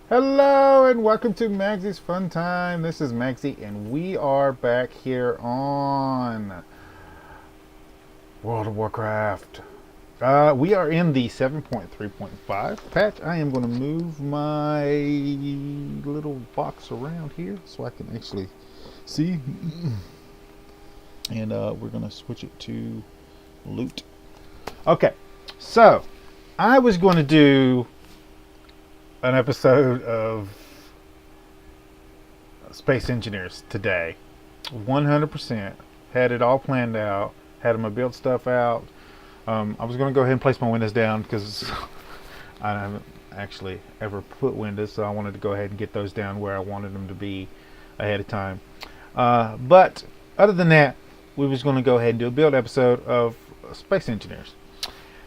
Hello and welcome to Maggie's Fun Time. This is Magzie and we are back here on World of Warcraft. We are in the 7.3.5 patch. I am going to move my little box around here so I can actually see. And we're going to switch it to loot. Okay, so I was going to do an episode of Space Engineers today. 100%. Had it all planned out. Had my build stuff out. I was going to go ahead and place my windows down because I haven't actually ever put windows, so I wanted to go ahead and get those down where I wanted them to be ahead of time. But other than that, we was going to go ahead and do a build episode of Space Engineers.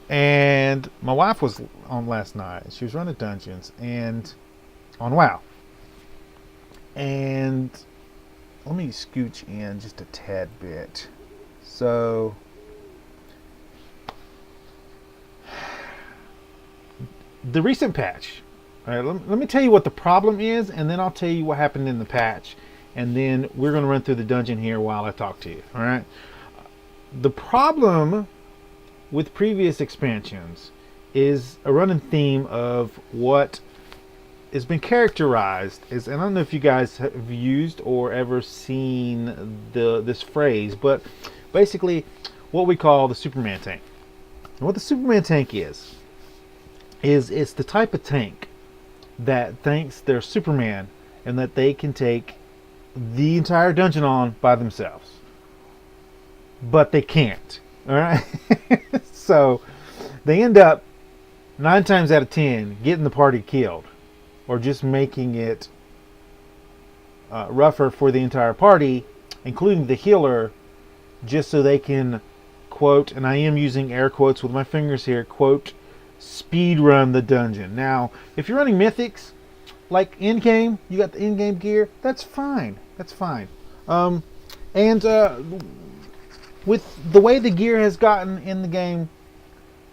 And my wife was on last night. She was running dungeons and on WoW. And let me scooch in just a tad bit. So the recent patch. All right, let me tell you what the problem is, and then I'll tell you what happened in the patch. And then we're going to run through the dungeon here while I talk to you. All right. The problem with previous expansions is a running theme of what has been characterized as, and I don't know if you guys have used or ever seen this phrase, but basically what we call the Superman tank. And what the Superman tank is it's the type of tank that thinks they're Superman and that they can take the entire dungeon on by themselves. But they can't. All right. So they end up 9 times out of 10 getting the party killed, or just making it rougher for the entire party, including the healer, just so they can, quote, and I am using air quotes with my fingers here, quote, speed run the dungeon. Now, if you're running mythics, like in game, you got the in-game gear, that's fine. That's fine. With the way the gear has gotten in the game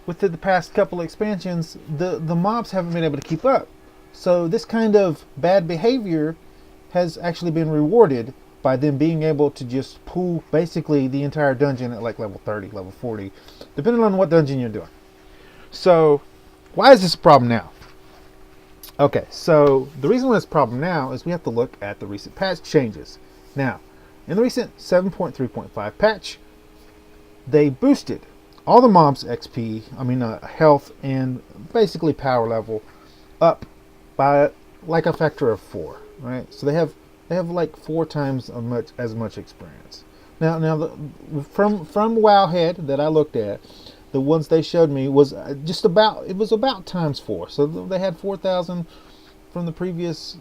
within the past couple of expansions, the mobs haven't been able to keep up. So this kind of bad behavior has actually been rewarded by them being able to just pull basically the entire dungeon at like level 30, level 40, depending on what dungeon you're doing. So why is this a problem now? Okay, so the reason why it's a problem now is we have to look at the recent patch changes. Now, in the recent 7.3.5 patch, they boosted all the mobs' health and basically power level up by like a factor of 4, right? So they have like 4 times as much experience. Now from Wowhead that I looked at, the ones they showed me was about times 4. So they had 4,000 from the previous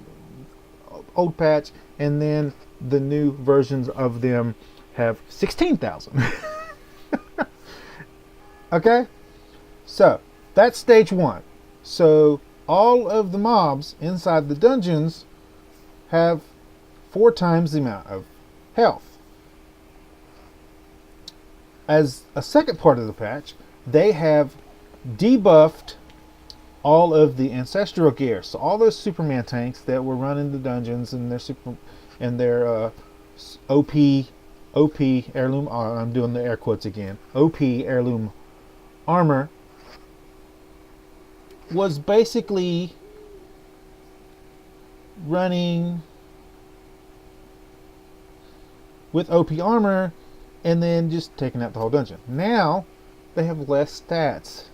old patch, and then the new versions of them have 16,000. Okay, so that's stage 1. So all of the mobs inside the dungeons have 4 times the amount of health. As a second part of the patch, they have debuffed all of the ancestral gear. So all those Superman tanks that were running the dungeons and their OP heirloom. I'm doing the air quotes again. OP heirloom armor was basically running with OP armor and then just taking out the whole dungeon. Now they have less stats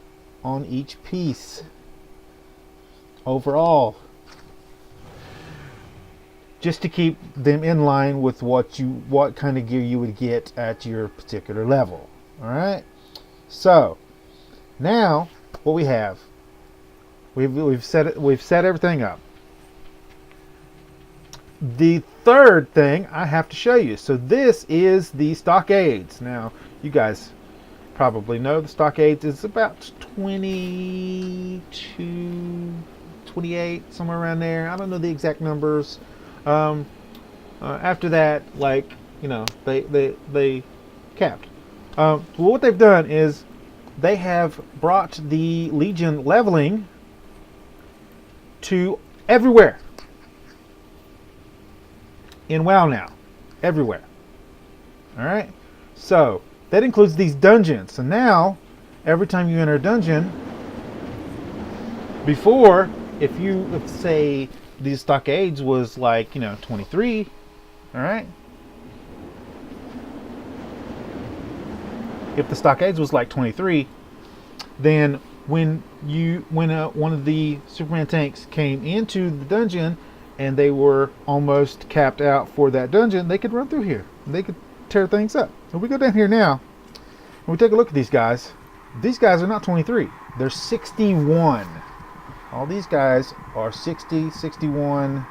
on each piece overall, just to keep them in line with what kind of gear you would get at your particular level. All right. So now what we have, we've set everything up. The third thing I have to show you. So this is the Stockades. Now you guys probably know the Stockades is about 22, 28, somewhere around there. I don't know the exact numbers. After that, they capped. What they've done is they have brought the Legion leveling to everywhere. In WoW now. Everywhere. Alright? So, that includes these dungeons. So now, every time you enter a dungeon, before, if say, these Stockades was like, 23, alright? If the Stockades was like 23, then when one of the Superman tanks came into the dungeon and they were almost capped out for that dungeon, they could run through here. They could tear things up. So we go down here now and we take a look at these guys. These guys are not 23. They're 61. All these guys are 60, 61.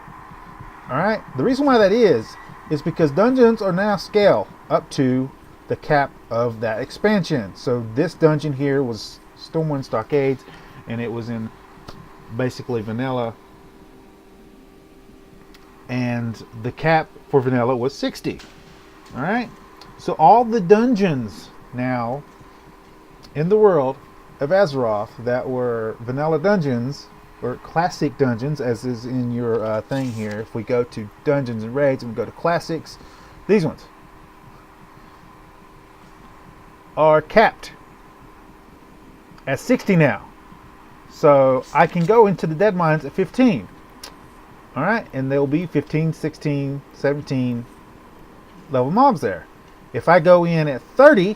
Alright? The reason why that is because dungeons are now scale up to the cap of that expansion. So this dungeon here was Stormwind Stockades, and it was in basically vanilla. And the cap for vanilla was 60. Alright? So all the dungeons now in the world of Azeroth that were vanilla dungeons, or classic dungeons, as is in your thing here. If we go to dungeons and raids and we go to classics, these ones are capped at 60 now. So I can go into the dead mines at 15. Alright, and there'll be 15, 16, 17 level mobs there. If I go in at 30,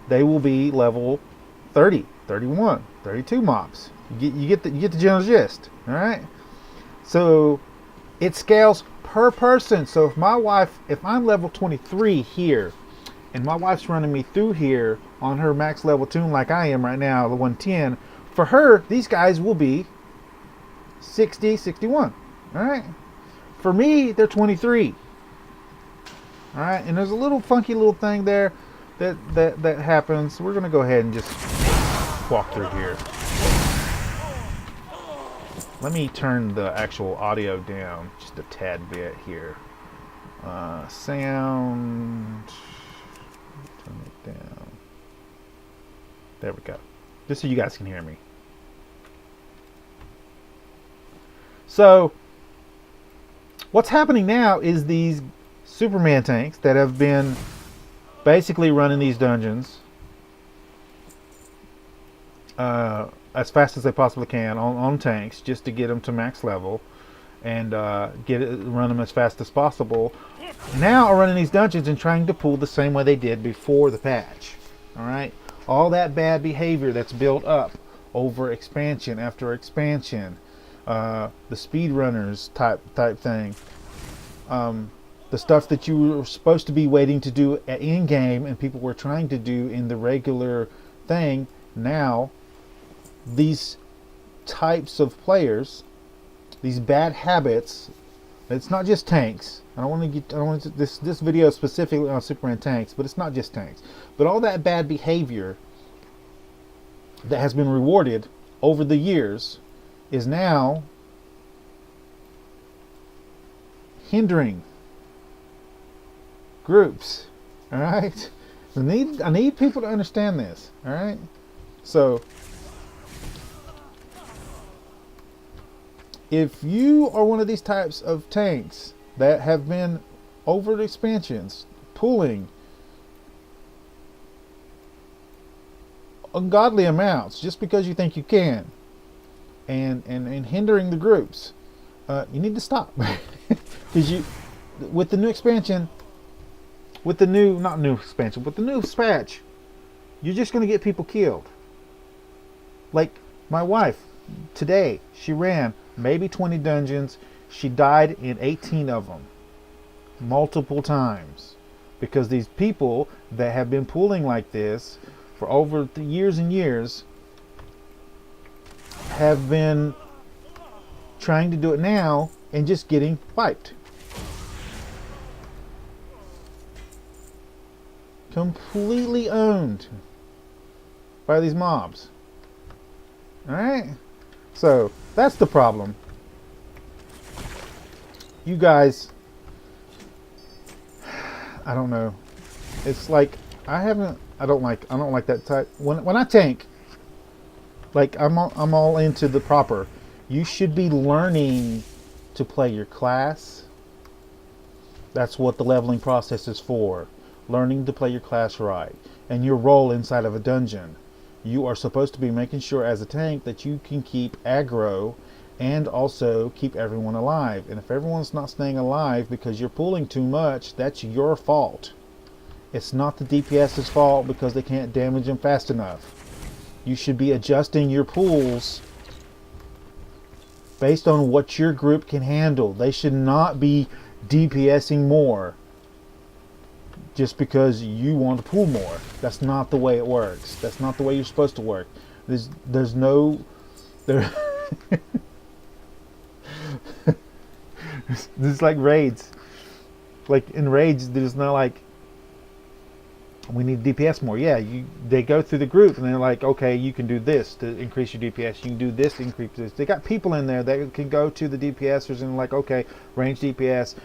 they will be level 30, 31, 32 mobs. You get the general gist. Alright? So it scales per person. So if I'm level 23 here, and my wife's running me through here on her max level tune like I am right now, the 110, for her, these guys will be 60, 61. Alright? For me, they're 23. Alright? And there's a little funky little thing there that happens. We're going to go ahead and just walk through here. Let me turn the actual audio down just a tad bit here. Sound... Turn it down. There we go. Just so you guys can hear me. So, what's happening now is these Superman tanks that have been basically running these dungeons as fast as they possibly can on tanks, just to get them to max level and run them as fast as possible. Now are running these dungeons and trying to pull the same way they did before the patch. Alright? All that bad behavior that's built up over expansion after expansion. The speedrunners type thing. The stuff that you were supposed to be waiting to do at in-game and people were trying to do in the regular thing. Now, these types of players, these bad habits, it's not just tanks. I don't want to this video specifically on Superman tanks, but it's not just tanks. But all that bad behavior that has been rewarded over the years is now hindering groups. All right, I need people to understand this. All right, so if you are one of these types of tanks that have been over expansions, pulling ungodly amounts just because you think you can, and hindering the groups, you need to stop. Because with the new expansion, with the new patch, you're just going to get people killed. Like my wife today, she ran maybe 20 dungeons. She died in 18 of them multiple times because these people that have been pulling like this for over years and years have been trying to do it now and just getting wiped. Completely owned by these mobs. Alright? So, that's the problem. You guys, I don't know. It's like I don't like that type. When I tank, like I'm all into the proper. You should be learning to play your class. That's what the leveling process is for. Learning to play your class right. And your role inside of a dungeon. You are supposed to be making sure as a tank that you can keep aggro and also keep everyone alive. And if everyone's not staying alive because you're pulling too much, that's your fault. It's not the DPS's fault because they can't damage them fast enough. You should be adjusting your pulls based on what your group can handle. They should not be DPSing more just because you want to pull more. That's not the way it works. That's not the way you're supposed to work. There's no there. This is like raids. Like in raids, there's not like we need DPS more. Yeah, they go through the group and they're like, okay, you can do this to increase your DPS. You can do this to increase this. They got people in there that can go to the DPSers and like, okay, range DPS.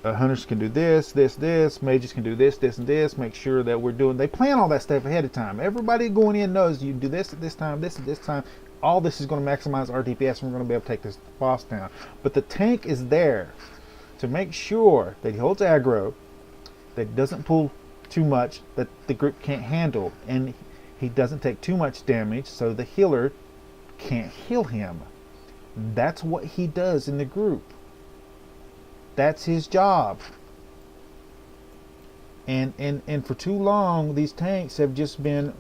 Hunters can do this, this, this. Mages can do this, this, and this. Make sure that we're doing. They plan all that stuff ahead of time. Everybody going in knows you do this at this time, this at this time. All this is going to maximize our DPS, and we're going to be able to take this boss down. But the tank is there to make sure that he holds aggro, that he doesn't pull too much that the group can't handle, and he doesn't take too much damage so the healer can't heal him. That's what he does in the group. That's his job. And for too long these tanks have just been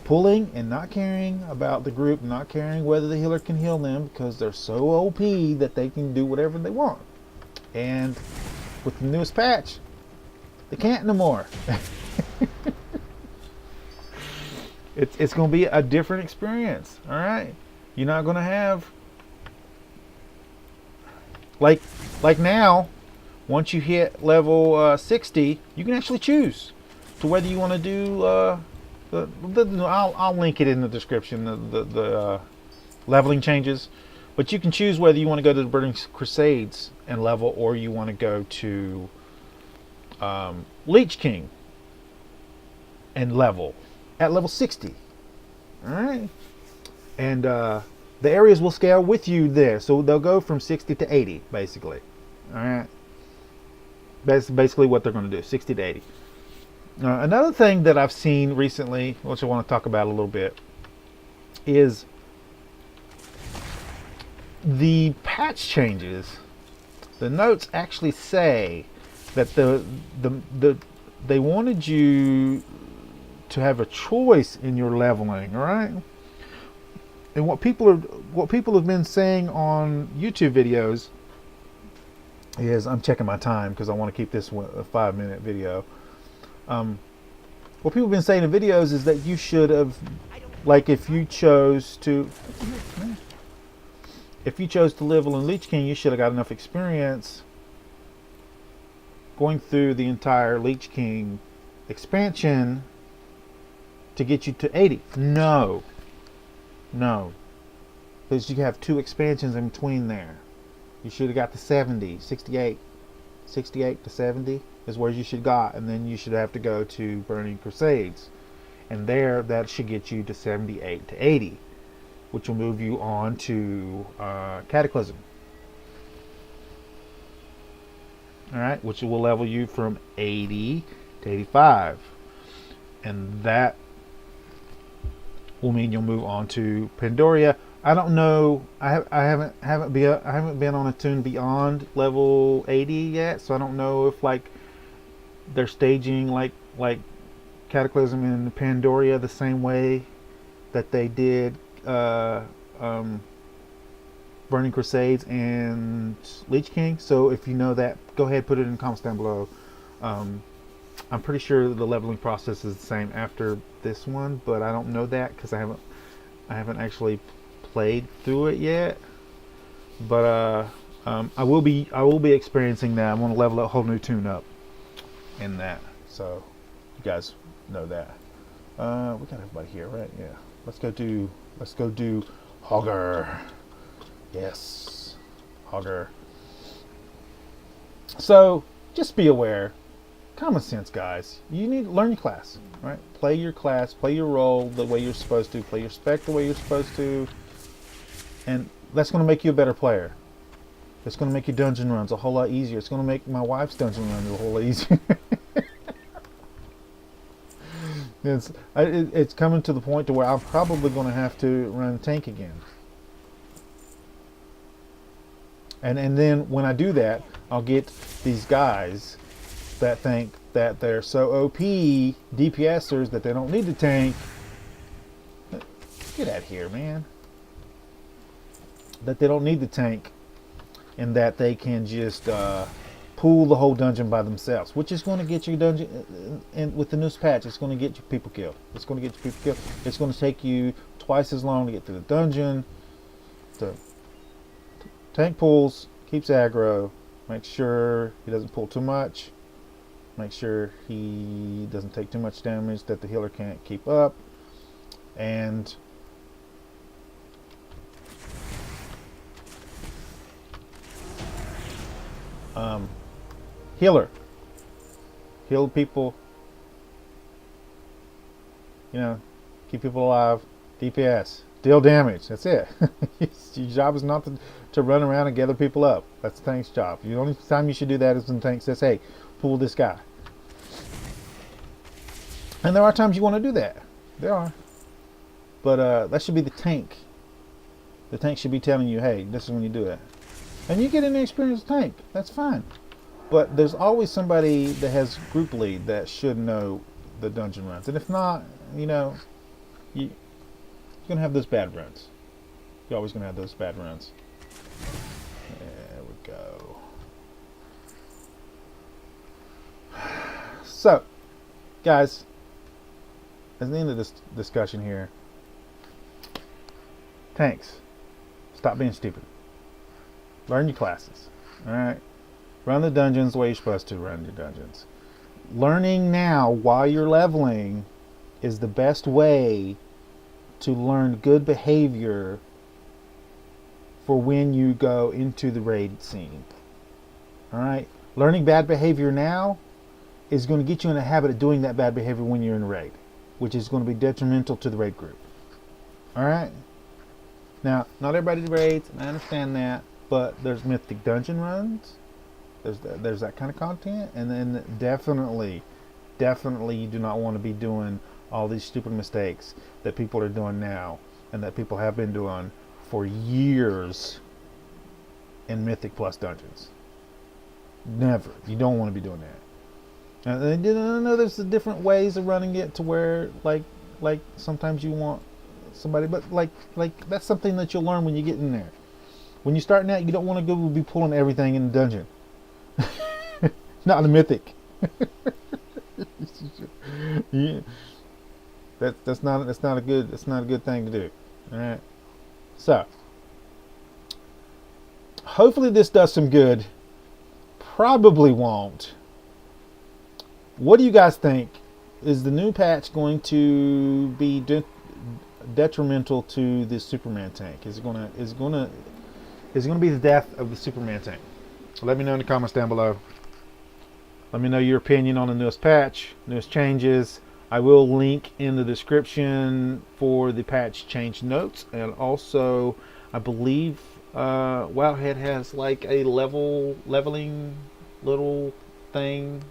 pulling and not caring about the group, not caring whether the healer can heal them because they're so OP that they can do whatever they want. And with the newest patch, they can't no more. It's going to be a different experience. All right, you're not going to have like now. Once you hit level 60, you can actually choose to whether you want to do. I'll link it in the description. The leveling changes, but you can choose whether you want to go to the Burning Crusades and level, or you want to go to Lich King and level at level 60. All right, and the areas will scale with you there, so they'll go from 60 to 80 basically. All right, that's basically what they're going to do, 60 to 80. Another thing that I've seen recently, which I want to talk about a little bit, is the patch changes. The notes actually say that they wanted you to have a choice in your leveling, right? And what people have been saying on YouTube videos is, I'm checking my time because I want to keep this a 5-minute video. What people have been saying in videos is that you should have, like, if you chose to level in Lich King, you should have got enough experience going through the entire Lich King expansion to get you to 80. No, because you have 2 expansions in between there. You should have got to 70, 68 to 70 is where you should got, and then you should have to go to Burning Crusades, and there that should get you to 78 to 80, which will move you on to Cataclysm. All right, which will level you from 80 to 85, and that will mean you'll move on to Pandoria. I don't know. I haven't been on a tune beyond level 80 yet, so I don't know if like they're staging like Cataclysm and Pandoria the same way that they did Burning Crusades and Lich King. So if you know that, go ahead, put it in the comments down below. I'm pretty sure the leveling process is the same after this one, but I don't know that because I haven't actually played through it yet. But I will be experiencing that. I'm going to level a whole new tune up in that, so you guys know that. We got everybody here, right? Yeah. Let's go do Hogger. Yes, Hogger. So just be aware. Common sense, guys. You need to learn your class, right? Play your class, play your role the way you're supposed to, play your spec the way you're supposed to. And that's going to make you a better player. It's going to make your dungeon runs a whole lot easier. It's going to make my wife's dungeon runs a whole lot easier. It's coming to the point to where I'm probably going to have to run tank again. And then when I do that, I'll get these guys that think that they're so OP DPSers that they don't need to tank. Get out of here, man. That they don't need to tank, and that they can just pool the whole dungeon by themselves, which is going to get your dungeon, and with the newest patch, it's going to get you people killed. It's going to get you people killed. It's going to take you twice as long to get through the dungeon. So, tank pulls, keeps aggro, make sure he doesn't pull too much, make sure he doesn't take too much damage that the healer can't keep up, and healer. Heal people. You know, keep people alive. DPS. Deal damage. That's it. Your job is not to run around and gather people up. That's the tank's job. The only time you should do that is when the tank says, hey, pull this guy. And there are times you want to do that. There are. But that should be the tank. The tank should be telling you, hey, this is when you do it. And you get an experienced tank. That's fine. But there's always somebody that has group lead that should know the dungeon runs. And if not, you know, you're going to have those bad runs. You're always going to have those bad runs. There we go. So, guys, at the end of this discussion here, tanks, stop being stupid. Learn your classes. Alright? Run the dungeons the way you're supposed to run your dungeons. Learning now while you're leveling is the best way to learn good behavior for when you go into the raid scene. Alright? Learning bad behavior now is going to get you in a habit of doing that bad behavior when you're in a raid, which is going to be detrimental to the raid group. Alright? Now, not everybody raids, and I understand that, but there's mythic dungeon runs. There's that kind of content, and then definitely you do not want to be doing all these stupid mistakes that people are doing now, and that people have been doing for years in Mythic Plus dungeons. Never. You don't want to be doing that. And I know there's different ways of running it to where like sometimes you want somebody, but like that's something that you'll learn when you get in there. When you're starting out, you don't want to go be pulling everything in the dungeon. Not a mythic. Yeah. That's not a good thing to do. All right. So, hopefully this does some good. Probably won't. What do you guys think? Is the new patch going to be detrimental to this Superman tank? Is it going to be the death of the Superman tank? Let me know in the comments down below. Let me know your opinion on the newest patch, newest changes. I will link in the description for the patch change notes, and also I believe Wowhead has like a leveling little thing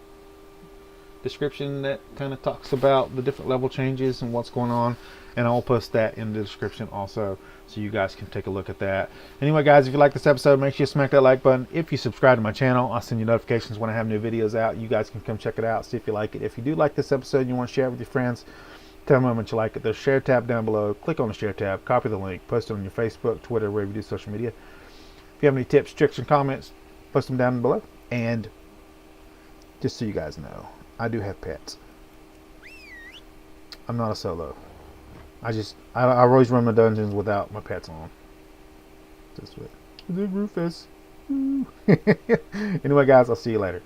description that kind of talks about the different level changes and what's going on, and I'll post that in the description also, so you guys can take a look at that. Anyway, guys, if you like this episode, make sure you smack that like button. If you subscribe to my channel, I'll send you notifications when I have new videos out. You guys can come check it out, see if you like it. If you do like this episode and you want to share it with your friends, tell them how much you like it. There's a share tab down below. Click on the share tab, copy the link, post it on your Facebook, Twitter, wherever you do social media. If you have any tips, tricks, and comments, post them down below. And just so you guys know, I do have pets. I'm not a solo. I always run my dungeons without my pets on. Just with Rufus. Anyway, guys, I'll see you later.